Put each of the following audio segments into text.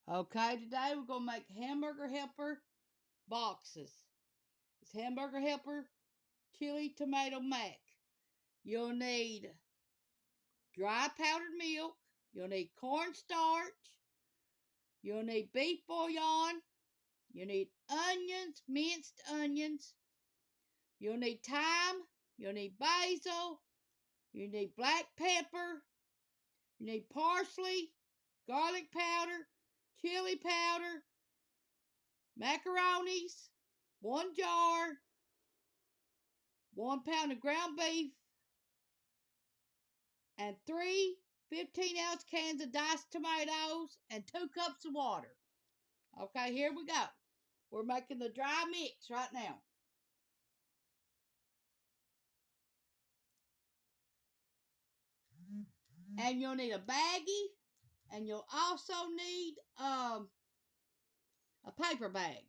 Okay, today we're going to make hamburger helper boxes. It's hamburger helper chili tomato mac. You'll need dry powdered milk. You'll need cornstarch. You'll need beef bouillon. You'll need onions, minced onions. You'll need thyme. You'll need basil. You need black pepper. You need parsley, garlic powder, chili powder, macaronis, 1 jar, 1 pound of ground beef, and 3 15-ounce cans of diced tomatoes, and 2 cups of water. Okay, here we go. We're making the dry mix right now. And you'll need a baggie, and you'll also need a paper bag.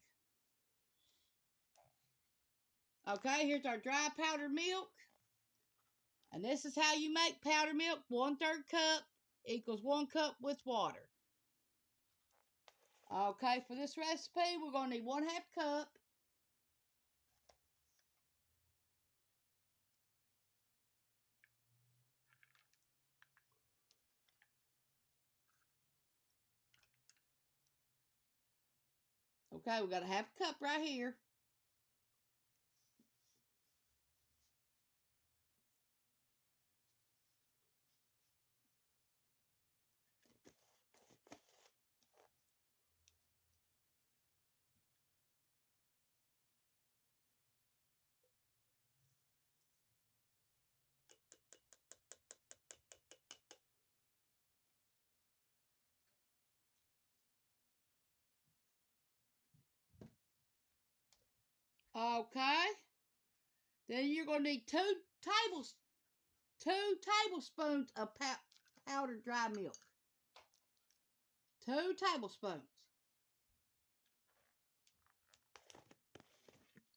Okay, here's our dry powdered milk. And this is how you make powdered milk. 1/3 cup equals 1 cup with water. Okay, for this recipe, we're going to need 1/2 cup. Okay, we got a 1/2 cup right here. Okay. Then you're going to need 2 tablespoons of powdered dry milk. 2 tablespoons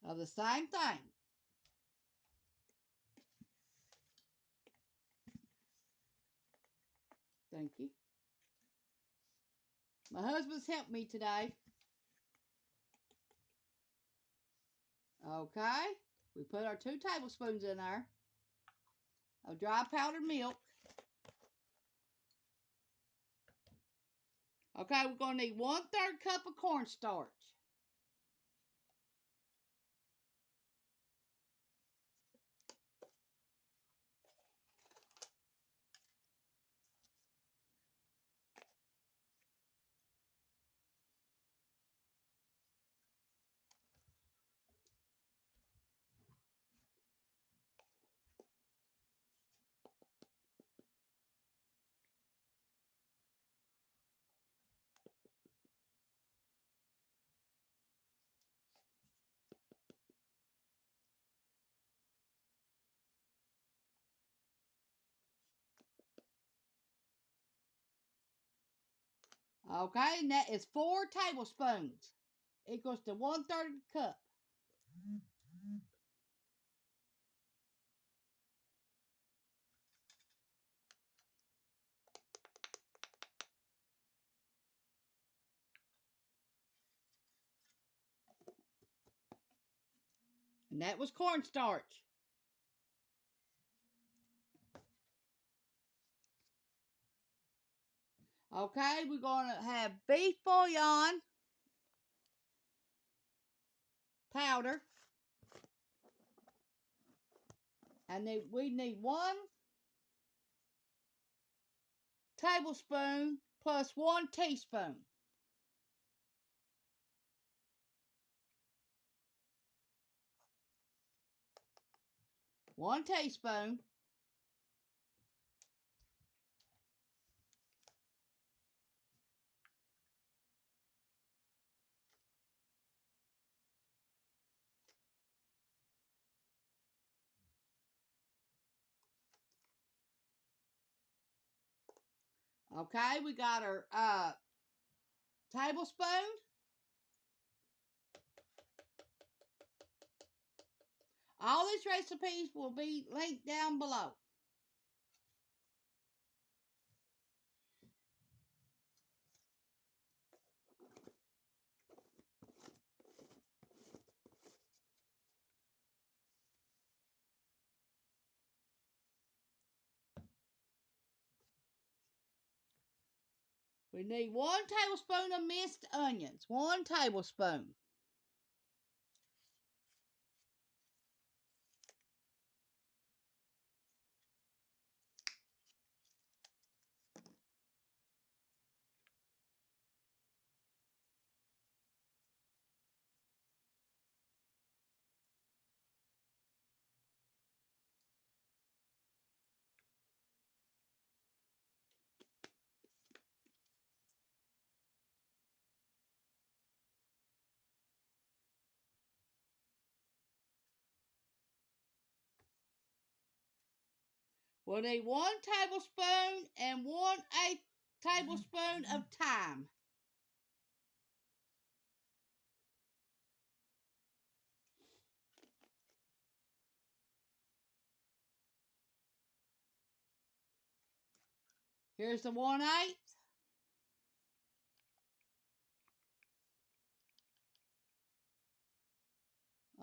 of the same thing. Thank you. My husband's helped me today. Okay. We put our 2 tablespoons in there of dry powdered milk. Okay, we're going to need 1/3 cup of cornstarch. Okay, and that is 4 tablespoons. Equals to 1/3 cup. And that was cornstarch. Okay, we're going to have beef bouillon powder. And then we need 1 tablespoon plus 1 teaspoon. One teaspoon. Okay, we got our tablespoon. All these recipes will be linked down below. We need 1 tablespoon of minced onions. 1 tablespoon. We'll need 1 tablespoon and 1/8 tablespoon of thyme. Here's the 1/8.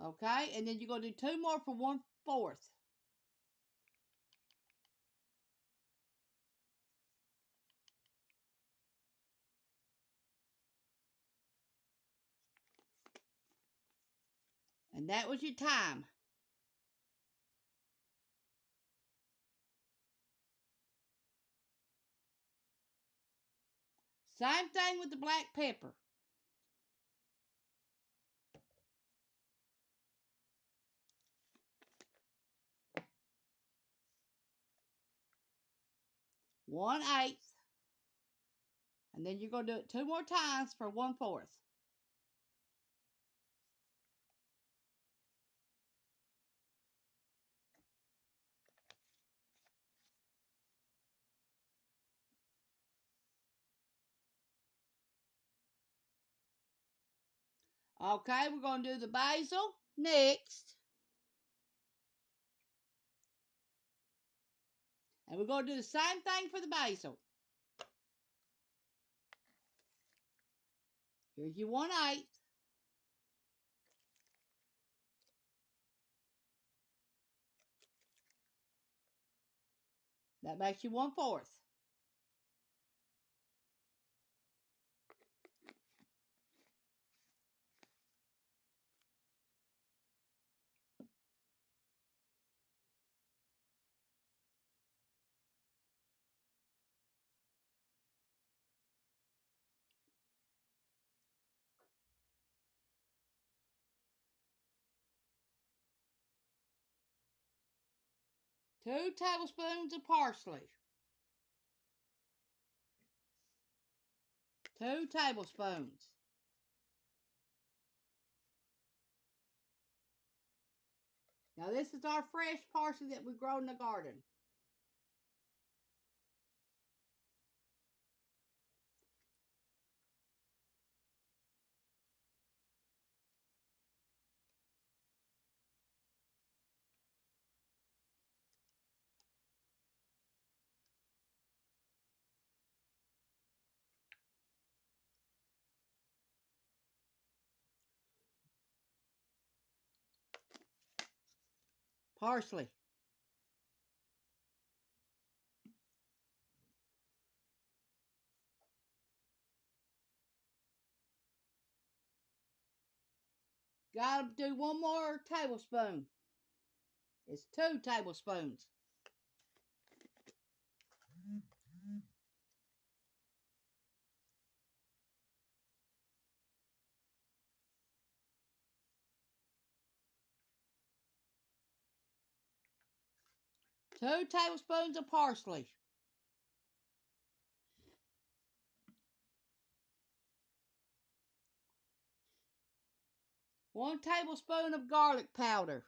Okay, and then you're going to do 2 more for 1/4. And that was your thyme. Same thing with the black pepper. One eighth. And then you're going to do it 2 more times for 1/4. Okay, we're going to do the basil next. And we're going to do the same thing for the basil. Here's your 1/8. That makes you 1/4. Two tablespoons of parsley. 2 tablespoons. Now this is our fresh parsley that we grow in the garden. Parsley. Gotta do 1 more tablespoon. It's 2 tablespoons. Two tablespoons of parsley. 1 tablespoon of garlic powder.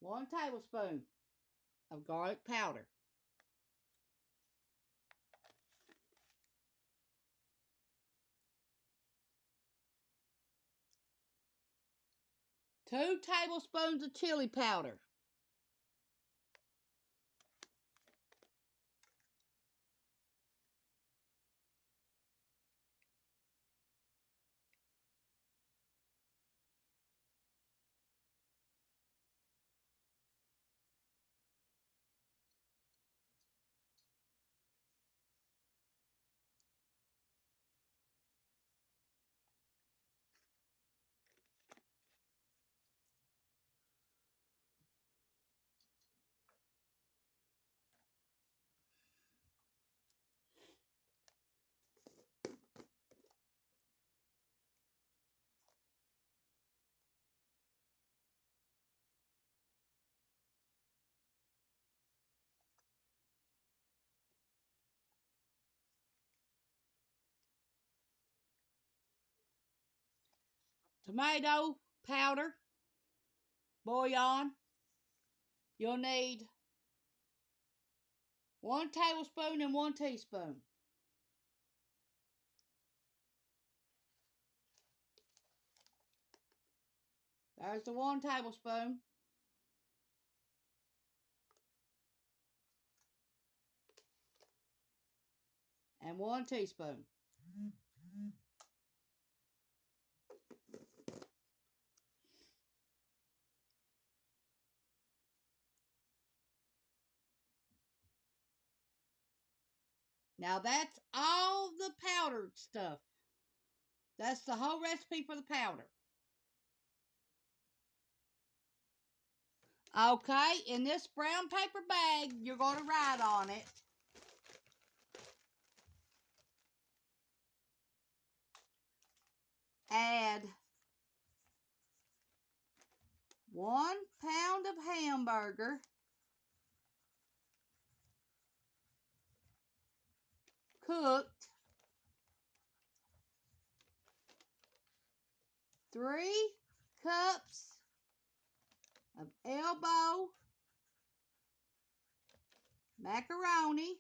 1 tablespoon of garlic powder. 2 tablespoons of chili powder. tomato powder, bouillon. You'll need 1 tablespoon and 1 teaspoon. There's the 1 tablespoon. And 1 teaspoon. Now that's all the powdered stuff. That's the whole recipe for the powder. Okay, in this brown paper bag, you're going to write on it, add 1 pound of hamburger, cooked, 3 cups of elbow macaroni,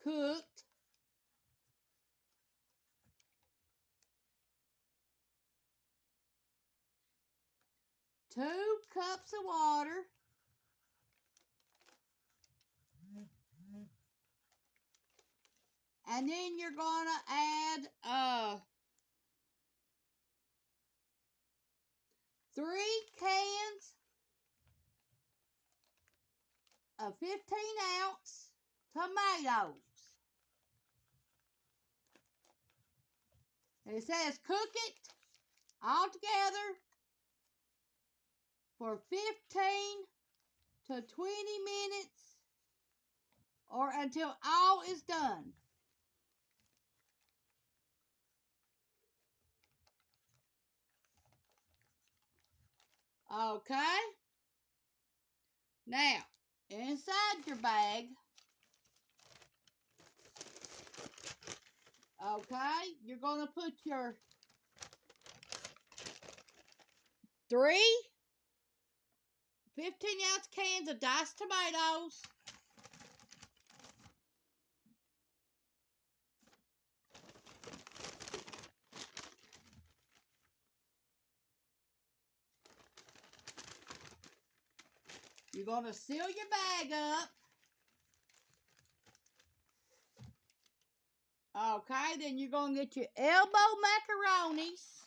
cooked, 2 cups of water, and then you're going to add 3 cans of 15-ounce tomatoes. And it says cook it all together for 15 to 20 minutes or until all is done. Okay. Now, inside your bag, okay, you're going to put your 3 15-ounce cans of diced tomatoes. You're going to seal your bag up. Okay, then you're going to get your elbow macaronis.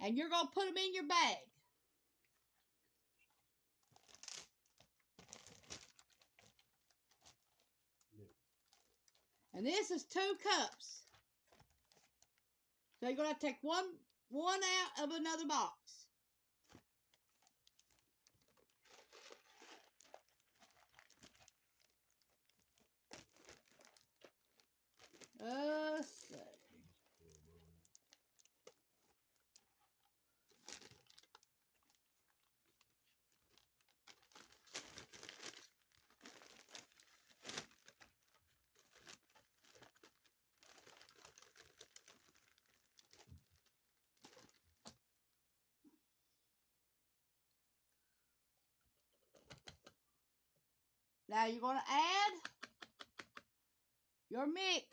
And you're going to put them in your bag. And this is 2 cups. So you're going to take one out of another box. Let's see. Now you're going to add your mix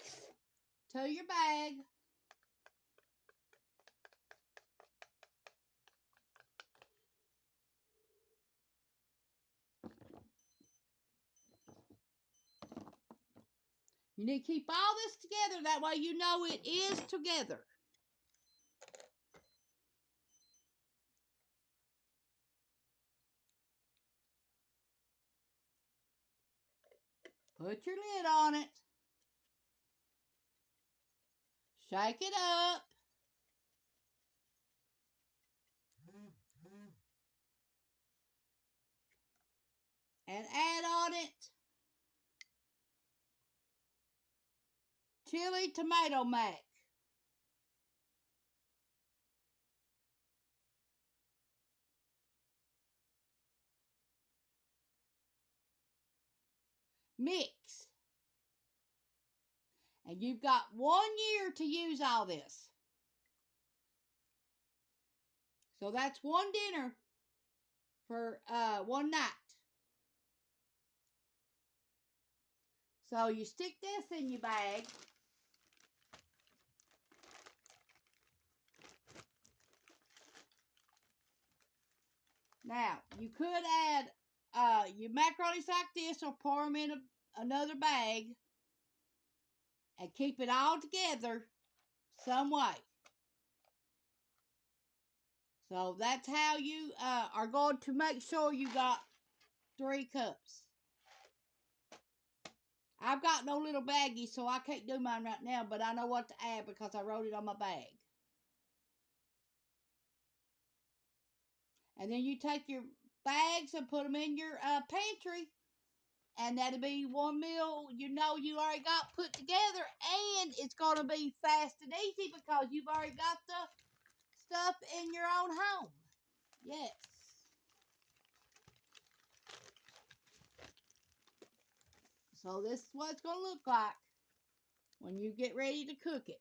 to your bag. You need to keep all this together. That way you know it is together. Put your lid on it. Shake it up. And add on it chili tomato mac. mix. And you've got 1 year to use all this. So that's one dinner for one night. So you stick this in your bag. Now, you could add your macaronis like this or pour them in another bag and keep it all together some way. So that's how you are going to make sure you got 3 cups. I've got no little baggie, so I can't do mine right now, but I know what to add because I wrote it on my bag. And then you take your bags and put them in your pantry. And that'll be one meal you know you already got put together. And it's going to be fast and easy because you've already got the stuff in your own home. Yes. So this is what it's going to look like when you get ready to cook it.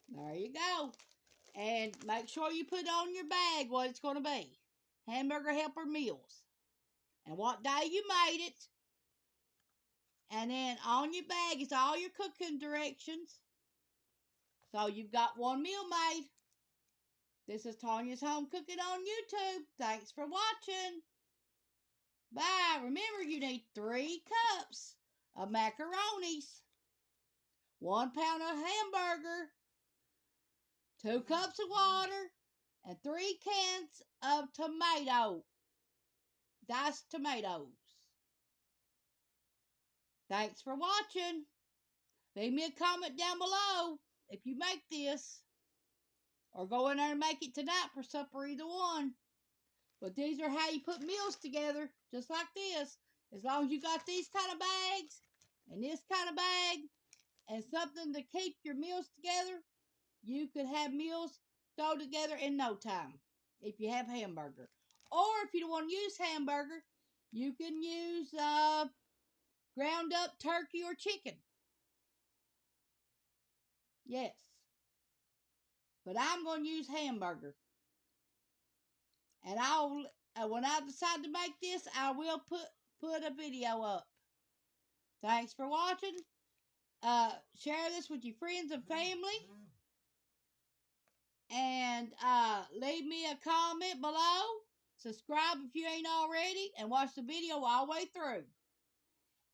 There you go. And make sure you put on your bag what it's going to be. Hamburger Helper meals. And what day you made it. And then on your bag is all your cooking directions. So you've got one meal made. This is Tanya's Home Cooking on YouTube. Thanks for watching. Bye. Remember, you need 3 cups of macaronis, 1 pound of hamburger, 2 cups of water, and 3 cans of diced tomatoes. Thanks for watching. Leave me a comment down below if you make this. Or go in there and make it tonight for supper, either one. But these are how you put meals together, just like this. As long as you got these kind of bags, and this kind of bag, and something to keep your meals together, you could have meals go together in no time if you have hamburger. Or if you don't want to use hamburger, you can use ground up turkey or chicken. Yes. But I'm going to use hamburger. And when I decide to make this, I will put a video up. Thanks for watching. Share this with your friends and family. And leave me a comment below. Subscribe if you ain't already. And watch the video all the way through.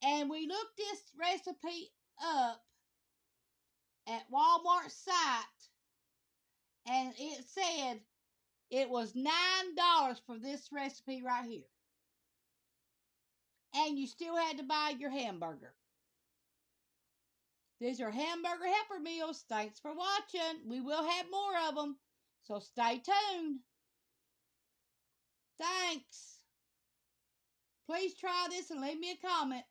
And we looked this recipe up at Walmart's site. And it said it was $9 for this recipe right here. And you still had to buy your hamburger. These are Hamburger Helper meals. Thanks for watching. We will have more of them. So stay tuned. Thanks. Please try this and leave me a comment.